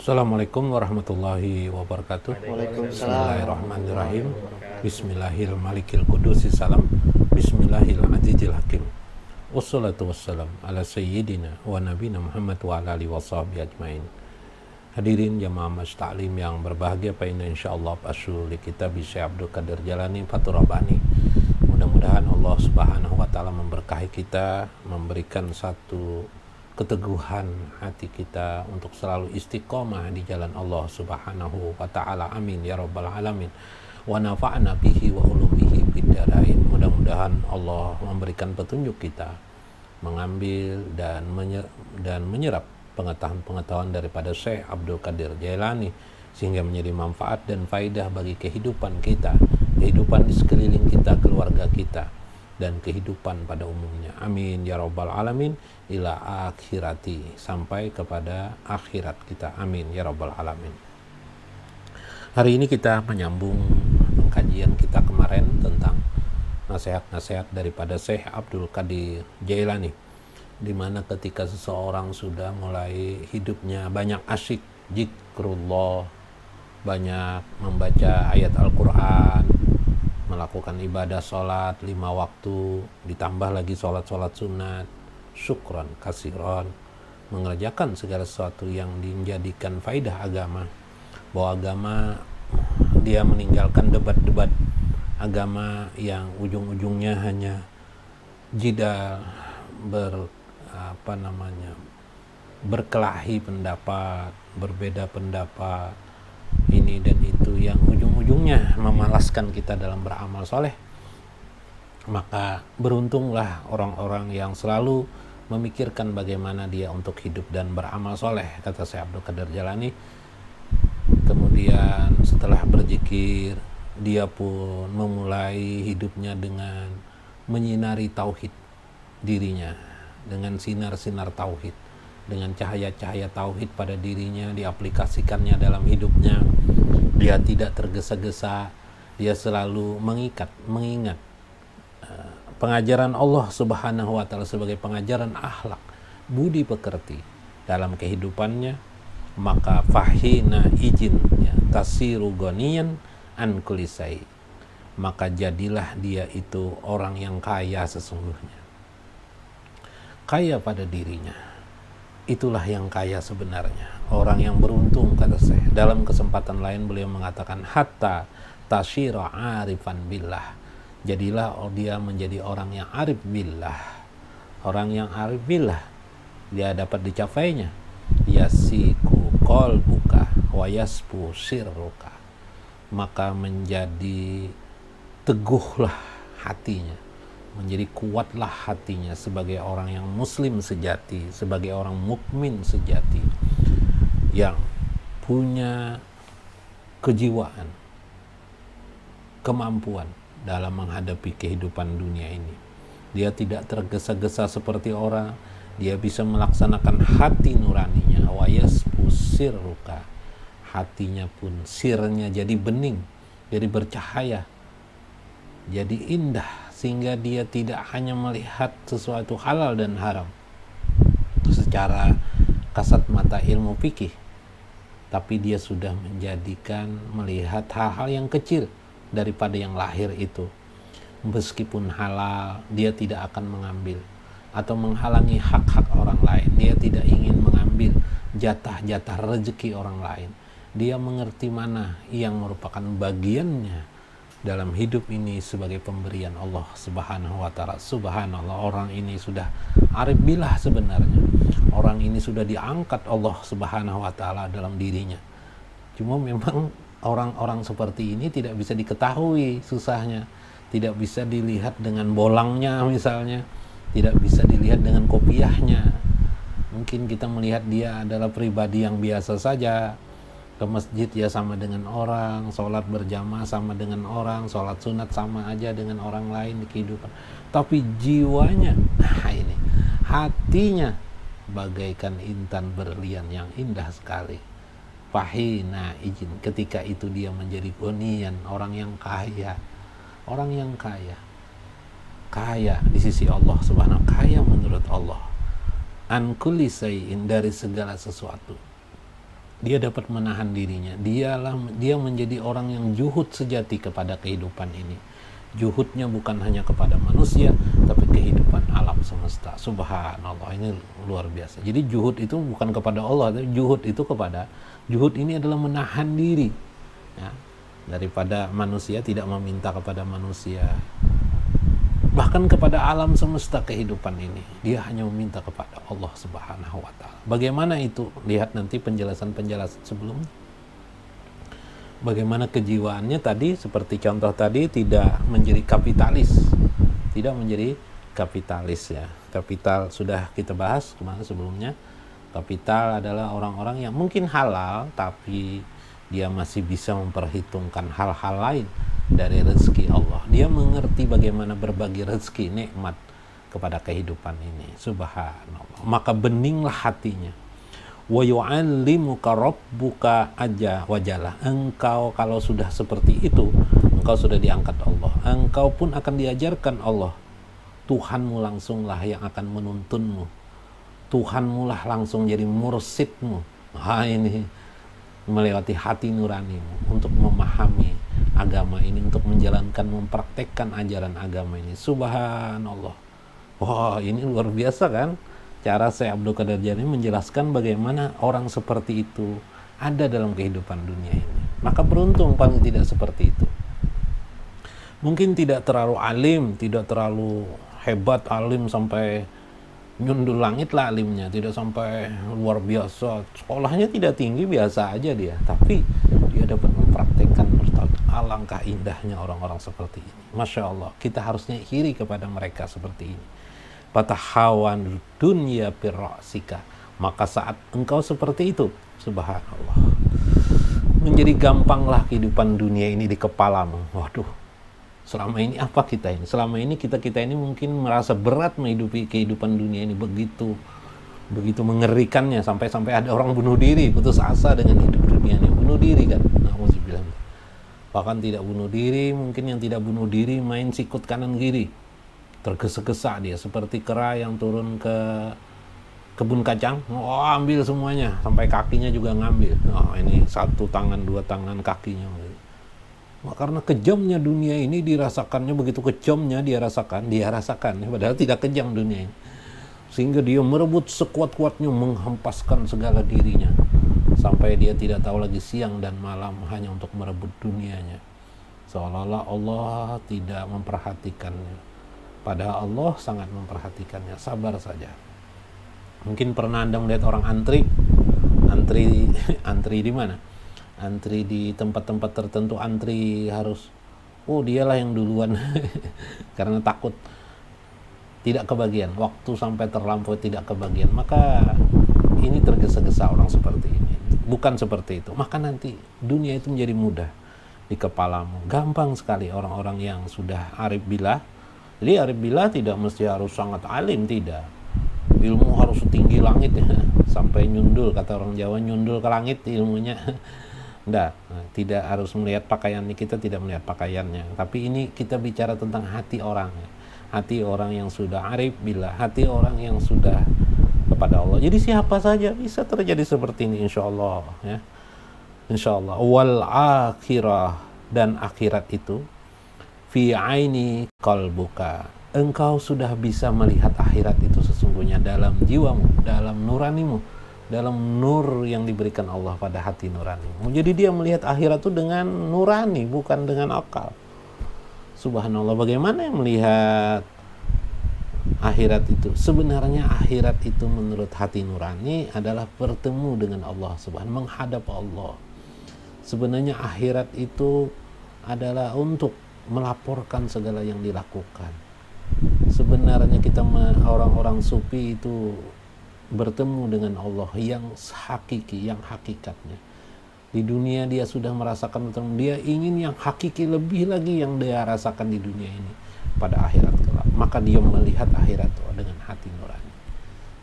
Assalamualaikum warahmatullahi wabarakatuh. Waalaikumsalam. Bismillahirrahmanirrahim. Bismillahil qudusi salam. Bismillahil azizil hakim. Wassalatu wassalam ala sayyidina wa nabina Muhammad wa ala alihi washabihi ajmain. Hadirin jamaah Masjid Ta'lim yang berbahagia, fa inna insyaallah asyul kitab Syekh Abdul Qadir Jalani Fathur Rabbani. Mudah-mudahan Allah Subhanahu wa taala memberkahi kita, memberikan satu keteguhan hati kita untuk selalu istiqomah di jalan Allah Subhanahu wa taala. Amin ya rabbal alamin. Wa nafa'na bihi wa ulumihi bid-darain. Mudah-mudahan Allah memberikan petunjuk kita mengambil dan menyerap pengetahuan daripada Syekh Abdul Qadir Jailani sehingga menjadi manfaat dan faidah bagi kehidupan kita, kehidupan di sekeliling kita, keluarga kita, dan kehidupan pada umumnya. Amin ya rabbal alamin ila akhirati, sampai kepada akhirat kita. Amin ya rabbal alamin. Hari ini kita menyambung kajian kita kemarin tentang nasihat-nasihat daripada Syekh Abdul Qadir Jailani, di mana ketika seseorang sudah mulai hidupnya banyak asyik zikrullah, banyak membaca ayat Al-Quran, melakukan ibadah sholat 5 waktu, ditambah lagi sholat-sholat sunat, syukran kasiron, mengerjakan segala sesuatu yang dijadikan faidah agama, bahwa agama dia meninggalkan debat-debat agama yang ujung-ujungnya hanya jidal, berkelahi pendapat, berbeda pendapat, ini dan itu, yang ujung-ujungnya memalaskan kita dalam beramal soleh. Maka beruntunglah orang-orang yang selalu memikirkan bagaimana dia untuk hidup dan beramal soleh, kata Syekh Abdul Qadir Jalani. Kemudian setelah berzikir, dia pun memulai hidupnya dengan menyinari tauhid dirinya, dengan sinar-sinar tauhid, dengan cahaya-cahaya tauhid pada dirinya, diaplikasikannya dalam hidupnya. Dia tidak tergesa-gesa, dia selalu mengingat pengajaran Allah Subhanahu wa taala sebagai pengajaran akhlak, budi pekerti dalam kehidupannya. Maka fahina izin ya, tasiru goniyan an kulli syai, maka jadilah dia itu orang yang kaya sesungguhnya, kaya pada dirinya. Itulah yang kaya sebenarnya, orang yang beruntung, kata saya. Dalam kesempatan lain beliau mengatakan hatta tasyira arifan billah, jadilah dia menjadi orang yang arif billah. Orang yang arif billah, dia dapat dicapainya yasiku qalbuka wa yaspu sirruka, maka menjadi teguhlah hatinya, menjadi kuatlah hatinya sebagai orang yang muslim sejati, sebagai orang mukmin sejati yang punya kejiwaan, kemampuan dalam menghadapi kehidupan dunia ini. Dia tidak tergesa-gesa seperti orang, dia bisa melaksanakan hati nuraninya, wa yasfu sirruka, hatinya pun sirnya jadi bening, jadi bercahaya, jadi indah, sehingga dia tidak hanya melihat sesuatu halal dan haram secara kasat mata ilmu fikih, tapi dia sudah menjadikan melihat hal-hal yang kecil daripada yang lahir itu, meskipun halal, dia tidak akan mengambil atau menghalangi hak-hak orang lain. Dia tidak ingin mengambil jatah-jatah rezeki orang lain. Dia mengerti mana yang merupakan bagiannya dalam hidup ini sebagai pemberian Allah Subhanahu wa taala. Subhanallah, orang ini sudah arif billah sebenarnya. Orang ini sudah diangkat Allah Subhanahu wa taala dalam dirinya. Cuma memang orang-orang seperti ini tidak bisa diketahui susahnya, tidak bisa dilihat dengan bolangnya misalnya, tidak bisa dilihat dengan kopiahnya. Mungkin kita melihat dia adalah pribadi yang biasa saja, ke masjid ya sama dengan orang, sholat berjamaah sama dengan orang, sholat sunat sama aja dengan orang lain di kehidupan. Tapi jiwanya, nah ini, hatinya bagaikan intan berlian yang indah sekali. Fahina izin, ketika itu dia menjadi gonian, orang yang kaya, orang yang kaya di sisi Allah Subhanahu, kaya menurut Allah, an kulli syai'in, dari segala sesuatu. dia dapat menahan dirinya. Dia menjadi orang yang juhud sejati kepada kehidupan ini. Juhudnya bukan hanya kepada manusia, tapi kehidupan alam semesta. Subhanallah, ini luar biasa. Jadi juhud itu bukan kepada Allah, tapi juhud ini adalah menahan diri, ya, daripada manusia, tidak meminta kepada manusia, bahkan kepada alam semesta kehidupan ini. Dia hanya meminta kepada Allah Subhanahu wa Ta'ala. Bagaimana itu? Lihat nanti penjelasan-penjelasan sebelumnya. Bagaimana kejiwaannya tadi, seperti contoh tadi, tidak menjadi kapitalis. Tidak menjadi kapitalis, ya. Kapital sudah kita bahas kemarin sebelumnya. Kapital adalah orang-orang yang mungkin halal, tapi dia masih bisa memperhitungkan hal-hal lain dari rezeki Allah. Dia mengerti bagaimana berbagi rezeki, nikmat kepada kehidupan ini. Subhanallah. Maka beninglah hatinya. Wa yu'allimuka rabbuka aja wajalah. Engkau kalau sudah seperti itu, engkau sudah diangkat Allah. Engkau pun akan diajarkan Allah. Tuhanmu langsunglah yang akan menuntunmu. Tuhanmu lah langsung jadi mursidmu. Ini melewati hati nuranimu untuk memahami agama ini, untuk menjalankan, mempraktekkan ajaran agama ini. Subhanallah. Wah, ini luar biasa kan? Cara Syekh Abdul Qadir Jailani menjelaskan bagaimana orang seperti itu ada dalam kehidupan dunia ini. Maka beruntung paling tidak seperti itu. Mungkin tidak terlalu alim, tidak terlalu hebat alim sampai nyundul langit lah alimnya, tidak sampai luar biasa, sekolahnya tidak tinggi, biasa aja dia, tapi dia dapat mempraktekkan. Alangkah indahnya orang-orang seperti ini. Masya Allah, kita harusnya iri kepada mereka seperti ini. Fatahawan dunya birra'sika, maka saat engkau seperti itu, subhanallah, menjadi gampanglah kehidupan dunia ini di kepalamu. Waduh, selama ini apa kita ini? Selama ini kita ini mungkin merasa berat menghidupi kehidupan dunia ini, begitu mengerikannya, sampai ada orang bunuh diri, putus asa dengan hidup dunia ini, bunuh diri kan. Nauzubillah. Bahkan tidak bunuh diri, mungkin yang tidak bunuh diri main sikut kanan kiri, tergesa-gesa dia seperti kera yang turun ke kebun kacang, ambil semuanya, sampai kakinya juga ngambil. Ini satu tangan, dua tangan, kakinya. Karena kejamnya dunia ini dirasakannya, begitu kejamnya dia rasakan, padahal tidak kejam dunia ini. Sehingga dia merebut sekuat-kuatnya, menghempaskan segala dirinya, sampai dia tidak tahu lagi siang dan malam hanya untuk merebut dunianya. Seolah-olah Allah tidak memperhatikannya. Padahal Allah sangat memperhatikannya. Sabar saja. Mungkin pernah Anda melihat orang antri di mana? Antri di tempat-tempat tertentu, antri harus, dialah yang duluan karena takut tidak kebagian, waktu sampai terlampau tidak kebagian. Maka ini tergesa-gesa orang seperti ini. Bukan seperti itu, maka nanti dunia itu menjadi mudah di kepalamu. Gampang sekali orang-orang yang sudah arif billah. Jadi arif billah tidak mesti harus sangat alim, tidak. Ilmu harus tinggi langit ya, sampai nyundul, kata orang Jawa, nyundul ke langit ilmunya. Tidak harus melihat pakaiannya, kita tidak melihat pakaiannya, tapi ini kita bicara tentang hati orang, hati orang yang sudah arif billah, hati orang yang sudah kepada Allah. Jadi siapa saja bisa terjadi seperti ini, insyaallah ya. Insyaallah. Wal akhirah, dan akhirat itu fi aini qalbuka, engkau sudah bisa melihat akhirat itu sesungguhnya dalam jiwamu, dalam nuranimu, dalam nur yang diberikan Allah pada hati nuranimu. Jadi dia melihat akhirat itu dengan nurani, bukan dengan akal. Subhanallah, bagaimana yang melihat akhirat itu? Sebenarnya akhirat itu menurut hati nurani adalah bertemu dengan Allah Subhanahu, menghadap Allah. Sebenarnya akhirat itu adalah untuk melaporkan segala yang dilakukan. Sebenarnya kita orang-orang sufi itu bertemu dengan Allah yang hakiki, yang hakikatnya. Di dunia dia sudah merasakan, dia ingin yang hakiki lebih lagi yang dia rasakan di dunia ini pada akhirat kelak. Maka dia melihat akhirat dengan hati nurani.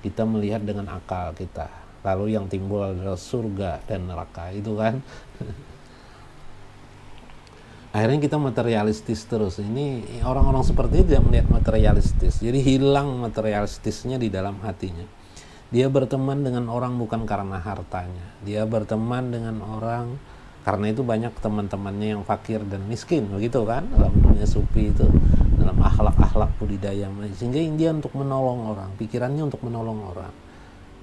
Kita melihat dengan akal kita. Lalu yang timbul adalah surga dan neraka, itu kan. Akhirnya kita materialistis terus. Ini orang-orang seperti itu tidak melihat materialistis. Jadi hilang materialistisnya di dalam hatinya. Dia berteman dengan orang bukan karena hartanya. Dia berteman dengan orang karena itu banyak teman-temannya yang fakir dan miskin, begitu kan, dalam dunia sufi itu, dalam akhlak-akhlak budidaya, sehingga dia untuk menolong orang, pikirannya untuk menolong orang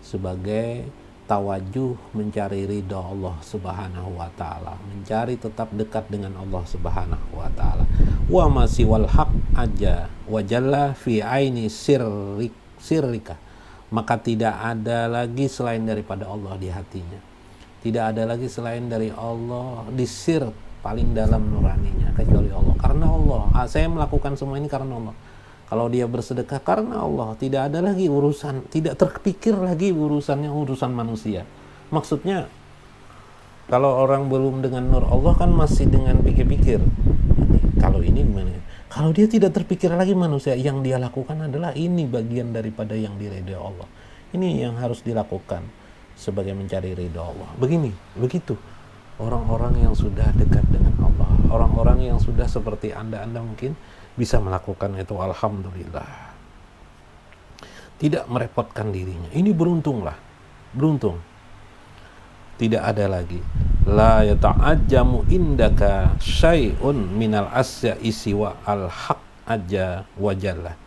sebagai tawajuh mencari ridha Allah Subhanahu wa taala, mencari tetap dekat dengan Allah Subhanahu wa taala. Wa masiwal haq aja wajalla fi aini sirrika, maka tidak ada lagi selain daripada Allah di hatinya. Tidak ada lagi selain dari Allah di sir paling dalam nuraninya kecuali Allah. Karena Allah, saya melakukan semua ini karena Allah. Kalau dia bersedekah karena Allah, tidak ada lagi urusan, tidak terpikir lagi urusannya urusan manusia. Maksudnya kalau orang belum dengan nur Allah kan masih dengan pikir-pikir. Kalau ini gimana? Kalau dia tidak terpikir lagi manusia, yang dia lakukan adalah ini bagian daripada yang diridhai Allah. Ini yang harus dilakukan sebagai mencari ridha Allah. Begitu orang-orang yang sudah dekat dengan Allah, orang-orang yang sudah seperti anda mungkin bisa melakukan itu. Alhamdulillah, tidak merepotkan dirinya. Ini beruntung. Tidak ada lagi la yata'ajjamu indaka syai'un minal asya'i siwa al-haq aja wajalla.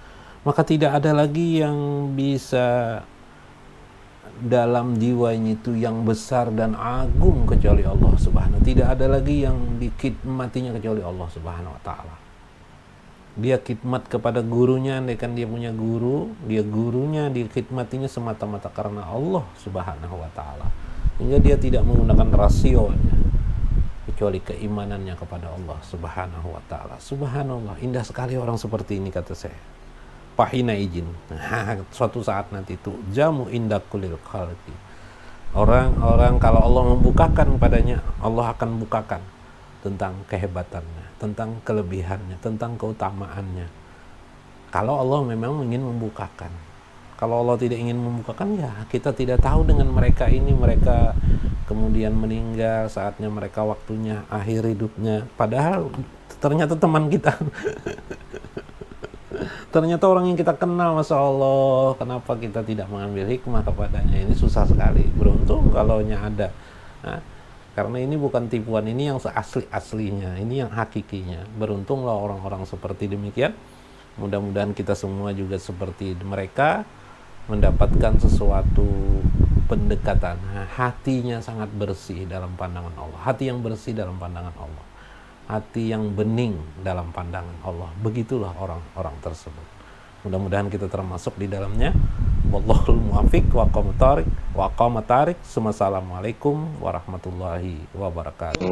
Maka tidak ada lagi yang bisa dalam jiwanya itu yang besar dan agung kecuali Allah Subhanahu. Tidak ada lagi yang dikhidmatinya kecuali Allah Subhanahu wa taala. Dia khidmat kepada gurunya, andaikan dia punya guru, dia gurunya dikhidmatinya semata-mata karena Allah Subhanahu wa taala. Hingga dia tidak menggunakan rasionya kecuali keimanannya kepada Allah Subhanahu wa taala. Subhanallah, indah sekali orang seperti ini, kata saya. Pahina izin. Suatu saat nanti itu jamu indak kulil khalqi. Orang-orang kalau Allah membukakan padanya, Allah akan bukakan tentang kehebatannya, tentang kelebihannya, tentang keutamaannya. Kalau Allah memang ingin membukakan. Kalau Allah tidak ingin membukakan, ya kita tidak tahu dengan mereka ini. Mereka kemudian meninggal, saatnya mereka waktunya akhir hidupnya. Padahal ternyata teman kita. Ternyata orang yang kita kenal, Masya Allah, kenapa kita tidak mengambil hikmah kepadanya? Ini susah sekali. Beruntung kalaunya ada. Nah, karena ini bukan tipuan, ini yang asli-aslinya, ini yang hakikinya. Beruntunglah orang-orang seperti demikian. Mudah-mudahan kita semua juga seperti mereka, mendapatkan sesuatu pendekatan. Nah, hatinya sangat bersih dalam pandangan Allah. Hati yang bersih dalam pandangan Allah. Hati yang bening dalam pandangan Allah. Begitulah orang-orang tersebut. Mudah-mudahan kita termasuk di dalamnya. Wallahul muwaffiq wa aqamatarик. Assalamualaikum warahmatullahi wabarakatuh.